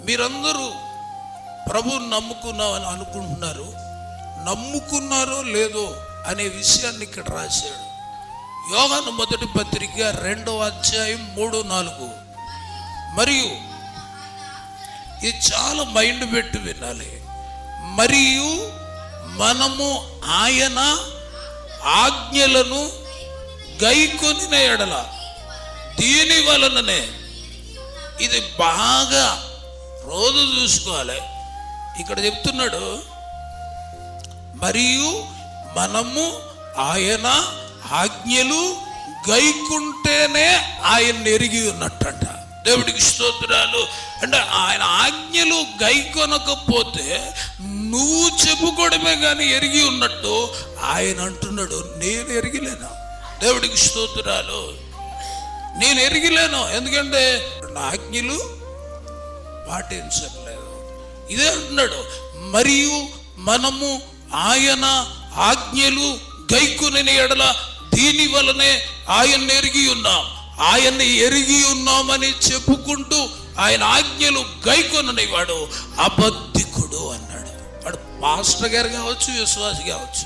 మీరందరూ ప్రభువుని నమ్ముకున్నామని అనుకుంటున్నారు. నమ్ముకున్నారో లేదో అనే విషయాన్ని ఇక్కడ రాశాడు. యోహాను మొదటి పత్రిక 2వ అధ్యాయం 3-4. మరియు ఇది చాలా మైండ్ పెట్టి వినాలి. మరియు మనము ఆయన ఆజ్ఞలను గైకొనిన ఎడల దీని వలననే, ఇది బాగా రోజు చూసుకోవాలి. ఇక్కడ చెప్తున్నాడు, మరియు మనము ఆయన ఆజ్ఞలు గైకుంటేనే ఆయన్ని ఎరిగి ఉన్నట్టంట. దేవుడికి స్తోత్రాలు. అంటే ఆయన ఆజ్ఞలు గైకొనకపోతే నువ్వు చెప్పుకోవడమే కానీ ఎరిగి ఉన్నట్టు ఆయన అంటున్నాడు, నేను ఎరిగిలేను. దేవుడికి స్తోత్రాలు. నేను ఎరిగిలేను, ఎందుకంటే నా ఆజ్ఞలు పాటించలేదు. ఇదే అంటున్నాడు, మరియు మనము ఆయన ఆజ్ఞలు గైకొనిన ఎడల దీని వలనే ఆయన్ని ఎరిగి ఉన్నాం. ఆయన్ని ఎరిగి ఉన్నామని చెప్పుకుంటూ ఆయన ఆజ్ఞలు గైకొనని వాడు అబద్ధికుడు అన్నాడు. వాడు పాస్టర్ గారు కావచ్చు, విశ్వాసి కావచ్చు.